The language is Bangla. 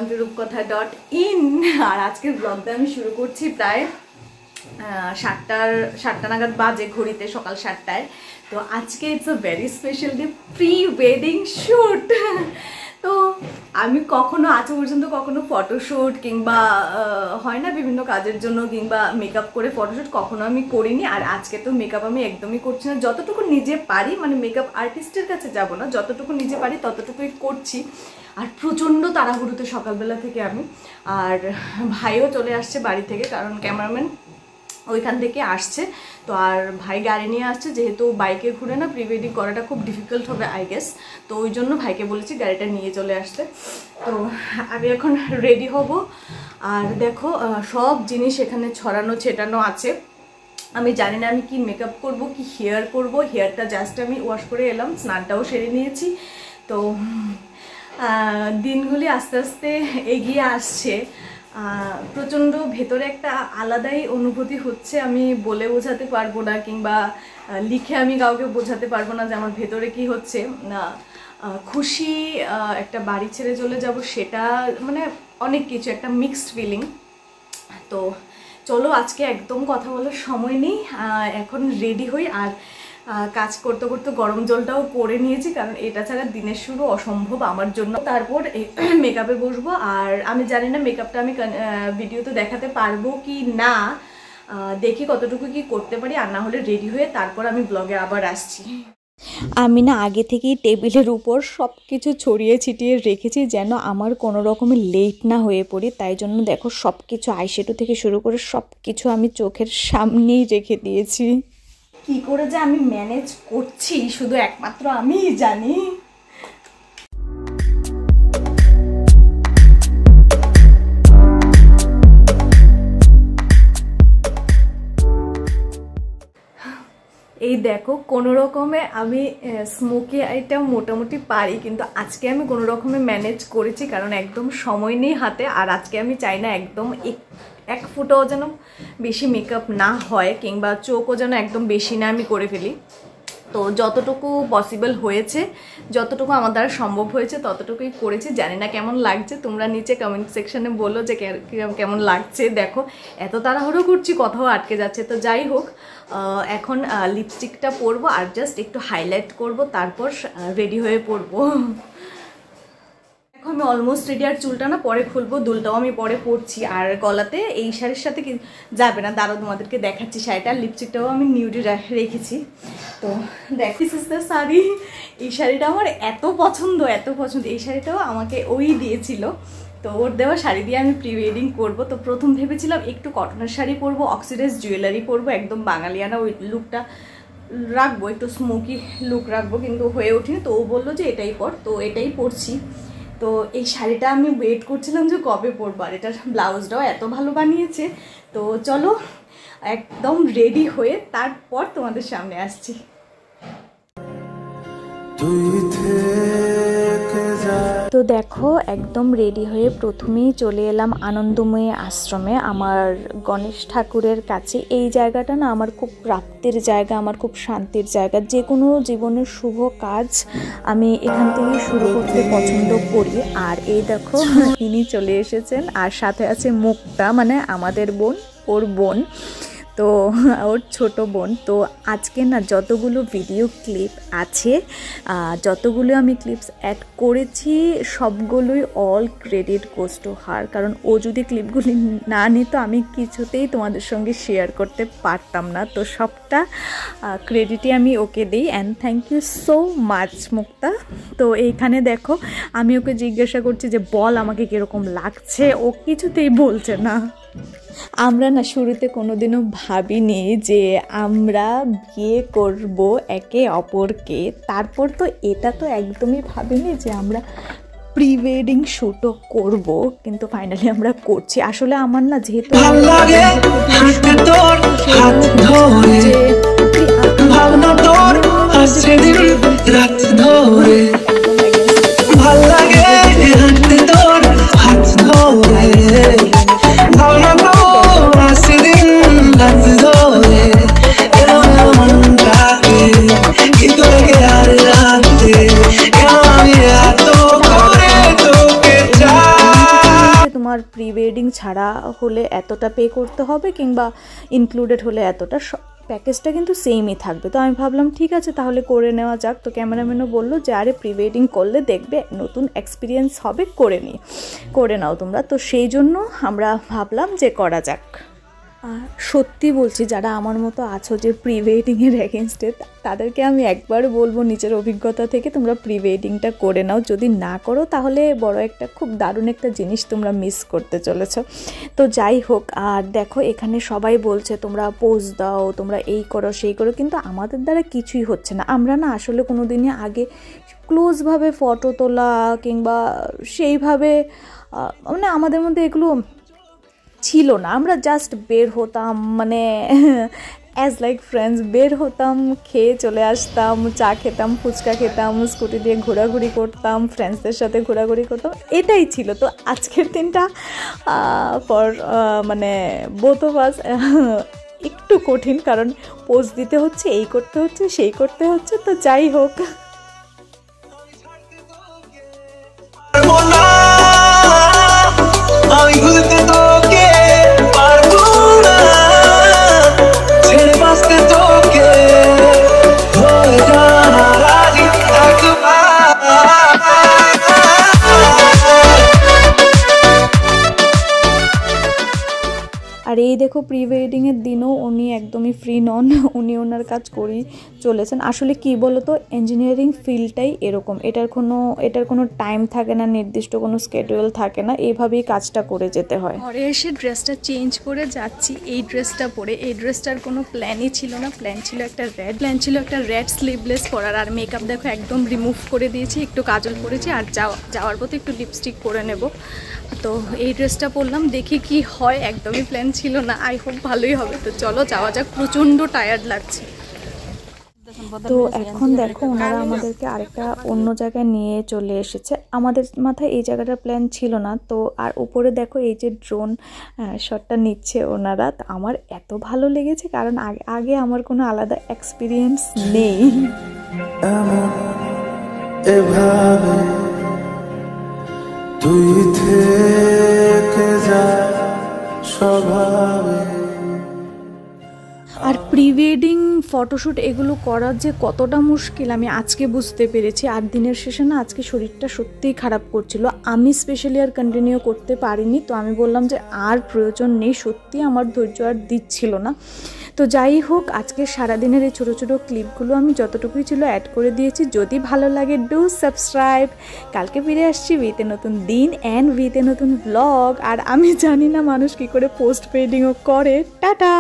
টু রূপকথা.in। আর আজকের ব্লগটা আমি শুরু করছি প্রায় 7টা নাগাদ বাজে ঘড়িতে, সকাল 7টায়। তো আজকে it's a very special day, pre wedding shoot. তো আমি কখনো আজ পর্যন্ত কখনো ফটোশ্যুট কিংবা হয় না বিভিন্ন কাজের জন্য কিংবা মেকআপ করে ফটোশ্যুট কখনো আমি করিনি। আর আজকে তো মেকআপ আমি একদমই করছি না, যতটুকু নিজে পারি, মানে মেকআপ আর্টিস্টের কাছে যাব না, যতটুকু নিজে পারি ততটুকুই করছি। আর প্রচণ্ড তাড়াহুড়োতে সকালবেলা থেকে আমি, আর ভাইও চলে আসছে বাড়ি থেকে, কারণ ক্যামেরাম্যান ওইখান থেকে আসছে। তো আর ভাই গাড়ি নিয়ে আসছে, যেহেতু বাইকে ঘুরে না প্রি ওয়েডিং করাটা খুব ডিফিকাল্ট হবে আই গেস, তো ওই জন্য ভাইকে বলেছি গাড়িটা নিয়ে চলে আসতে। তো আমি এখন রেডি হব। আর দেখো সব জিনিস এখানে ছড়ানো ছেটানো আছে। আমি জানি না আমি কি মেকআপ করব, কি হেয়ার করব। হেয়ারটা জাস্ট আমি ওয়াশ করে এলাম, স্নানটাও সেরে নিয়েছি। তো দিনগুলি আস্তে আস্তে এগিয়ে আসছে। প্রচণ্ড ভেতরে একটা আলাদাই অনুভূতি হচ্ছে, আমি বলে বোঝাতে পারবো না, কিংবা লিখে আমি কাউকে বোঝাতে পারবো না যে আমার ভেতরে কি হচ্ছে। খুশি, একটা বাড়ি ছেড়ে চলে যাব, সেটা মানে অনেক কিছু, একটা মিক্সড ফিলিং। তো চলো, আজকে একদম কথা বলার সময় নেই, এখন রেডি হই। আর কাজ করতে করতে গরম জলটাও করে নিয়েছি, কারণ এটা ছাড়া দিনের শুরু অসম্ভব আমার জন্য। তারপর মেকআপে বসবো। আর আমি জানি না মেকআপটা আমি ভিডিওতে দেখাতে পারবো কি না, দেখি কতটুকু কি করতে পারি। আর না হলে রেডি হয়ে তারপর আমি ব্লগে আবার আসছি। আমি না আগে থেকেই টেবিলের উপর সব কিছু ছড়িয়ে ছিটিয়ে রেখেছি, যেন আমার কোনো রকমের লেট না হয়ে পড়ি। তাই জন্য দেখো সব কিছু আইশ্যাডো থেকে শুরু করে সব কিছু আমি চোখের সামনেই রেখে দিয়েছি। কি করে যে আমি ম্যানেজ করছি শুধু একমাত্র আমিই জানি। এই দেখো, কোনো রকমে আমি স্মোকি আইটেম মোটামুটি পারি, কিন্তু আজকে আমি কোনো রকমে ম্যানেজ করেছি, কারণ একদম সময় নেই হাতে। আর আজকে আমি চাই না একদম এক ফুটাও যেন বেশি মেকআপ না হয়, কিংবা চোখও যেন একদম বেশি না আমি করে ফেলি। তো যতটুকু পসিবল হয়েছে, যতটুকু আমার দ্বারা সম্ভব হয়েছে ততটুকুই করেছি। জানি না কেমন লাগছে, তোমরা নিচে কমেন্ট সেকশানে বলো যে কেমন লাগছে। দেখো এত তাড়াহুড়ো করছি, কথাও আটকে যাচ্ছে। তো যাই হোক, এখন লিপস্টিকটা পরবো আর জাস্ট একটু হাইলাইট করব, তারপর রেডি হয়ে পরবো। এখন আমি অলমোস্ট রেডি। আর চুলটা না পরে খুলবো, দুলটাও আমি পরে পরছি। আর গলাতে এই শাড়ির সাথে কি যাবে না, দাঁড়াও তোমাদেরকে দেখাচ্ছি শাড়িটা। লিপস্টিকটাও আমি নিউডি রেখেছি। তো দেখ, দিস ইজ দ্য শাড়ি। এই শাড়িটা আমার এত পছন্দ, এত পছন্দ। এই শাড়িটাও আমাকে ওই দিয়েছিল, তো ওর দেওয়া শাড়ি দিয়ে আমি প্রি ওয়েডিং করবো। তো প্রথম ভেবেছিলাম একটু কটনের শাড়ি পরবো, অক্সিডাইজ জুয়েলারি পরবো, একদম বাঙালিয়ানা ওই লুকটা রাখবো, একটু স্মোকি লুক রাখবো, কিন্তু হয়ে ওঠেনি। তো ও বললো যে এটাই পর, তো এটাই পরছি। তো এই শাড়িটা আমি ওয়েট করছিলাম যে কবে পরবো। আর এটার ব্লাউজটাও এত ভালো বানিয়েছে। তো চলো একদম রেডি হয়ে তারপর তোমাদের সামনে আসছি। তো দেখো একদম রেডি হয়ে প্রথমেই চলে এলাম আনন্দময়ী আশ্রমে, আমার গণেশ ঠাকুরের কাছে। এই জায়গাটা না আমার খুব প্রাপ্তির জায়গা, আমার খুব শান্তির জায়গা। যে কোনো জীবনের শুভ কাজ আমি এখান থেকে শুরু করতে পছন্দ করি। আর এই দেখো ইনি চলে এসেছেন, আর সাথে আছে মুক্তা, মানে আমাদের বোন, ওর বোন, তো ওর ছোট বোন। তো আজকে না যতগুলো ভিডিও ক্লিপ আছে, যতগুলো আমি ক্লিপস অ্যাড করেছি, সবগুলোই all credit goes to her. কারণ ও যদি ক্লিপগুলি না নিত আমি কিছুতেই তোমাদের সঙ্গে শেয়ার করতে পারতাম না। তো সবটা ক্রেডিটই আমি ওকে দিই। And thank you so much Mukta. তো এইখানে দেখো আমি ওকে জিজ্ঞাসা করছি যে বল আমাকে কীরকম লাগছে, ও কিছুতেই বলছে না। আমরা না শুরুতে কোনোদিনও ভাবিনি যে আমরা বিয়ে করব একে অপরকে। তারপর তো এটা তো একদমই ভাবিনি যে আমরা প্রি ওয়েডিং শ্যুটও করব, কিন্তু ফাইনালি আমরা করছি। আসলে আমার না যেহেতু হলে এতটা পে করতে হবে কিংবা ইনক্লুডেড হলে এতটা, প্যাকেজটা কিন্তু সেমই থাকবে। তো আমি ভাবলাম ঠিক আছে তাহলে করে নেওয়া যাক। তো ক্যামেরাম্যানও বললো যে আরে প্রি ওয়েডিং করলে দেখবে নতুন এক্সপিরিয়েন্স হবে, করে নাও তোমরা। তো সেই জন্য আমরা ভাবলাম যে করা যাক। সত্যি বলছি, যারা আমার মতো আছো যে প্রি ওয়েডিংয়ের এগেনস্টে, তাদেরকে আমি একবার বলবো নিজের অভিজ্ঞতা থেকে তোমরা প্রি ওয়েডিংটা করে নাও। যদি না করো তাহলে বড় একটা খুব দারুণ একটা জিনিস তোমরা মিস করতে চলেছো। তো যাই হোক, আর দেখো এখানে সবাই বলছে তোমরা পোজ দাও, তোমরা এই করো সেই করো, কিন্তু আমাদের দ্বারা কিছুই হচ্ছে না। আমরা না আসলে কোনো দিনই আগে ক্লোজভাবে ফটো তোলা কিংবা সেইভাবে মানে আমাদের মধ্যে এগুলো ছিল না। আমরা জাস্ট বের হতাম, মানে অ্যাজ লাইক ফ্রেন্ডস বের হতাম, খেয়ে চলে আসতাম, চা খেতাম, ফুচকা খেতাম, স্কুটি দিয়ে ঘোরাঘুরি করতাম, ফ্রেন্ডসদের সাথে ঘোরাঘুরি করতাম, এটাই ছিল। তো আজকের দিনটা ফর মানে বোথ অফ আস একটু কঠিন, কারণ পোজ দিতে হচ্ছে, এই করতে হচ্ছে, সেই করতে হচ্ছে। তো যাই হোক, আর এই দেখো প্রি ওয়েডিংয়ের দিনও উনি একদমই ফ্রি নন, উনি ওনার কাজ করেই চলেছেন। আসলে কি বলো তো, ইঞ্জিনিয়ারিং ফিল্ডটাই এরকম, এটার কোনো টাইম থাকে না, নির্দিষ্ট কোনো স্কেডিউল থাকে না, এইভাবেই কাজটা করে যেতে হয়। ঘরে এসে ড্রেসটা চেঞ্জ করে যাচ্ছি এই ড্রেসটা পরে। এই ড্রেসটার কোনো প্ল্যানই ছিল না, প্ল্যান ছিল একটা রেড স্লিভলেস পরার। আর মেকআপ দেখো একদম রিমুভ করে দিয়েছি, একটু কাজল করেছি, আর যাওয়ার পথে একটু লিপস্টিক পরে নেব। তো এই ড্রেসটা পরলাম, দেখি কি হয়, একদমই প্ল্যান ছিল না, আই হোপ ভালোই হবে। তো চলো যাওয়া যাক, প্রচণ্ড টায়ার্ড লাগছে। তো এখন দেখো ওনারা আমাদেরকে আরেকটা অন্য জায়গায় নিয়ে চলে এসেছে, আমাদের মাথায় এই জায়গাটার প্ল্যান ছিল না। তো আর উপরে দেখো এই যে ড্রোন শটটা নিচ্ছে ওনারা, তো আমার এত ভালো লেগেছে, কারণ আগে আমার কোনো আলাদা এক্সপিরিয়েন্স নেই। তুই থেকে যা স্বভাবে। আর প্রি ওয়েডিং ফটোশ্যুট এগুলো করার যে কতটা মুশকিল আমি আজকে বুঝতে পেরেছি। আর দিনের শেষে না আজকে শরীরটা সত্যিই খারাপ করছিল, আমি স্পেশালি আর কন্টিনিউ করতে পারিনি। তো আমি বললাম যে আর প্রয়োজন নেই, সত্যি আমার ধৈর্য আর দিচ্ছিল না। তো যাই হোক, আজকে সারাদিনের এই ছোটো ছোটো ক্লিপগুলো আমি যতটুকুই ছিল অ্যাড করে দিয়েছি। যদি ভালো লাগে ডু সাবস্ক্রাইব। কালকে ফিরে আসছি উইথ এ নতুন দিন অ্যান্ড উইথ এ নতুন ব্লগ। আর আমি জানি না মানুষ কী করে পোস্ট ওয়েডিংও করে। টাটা।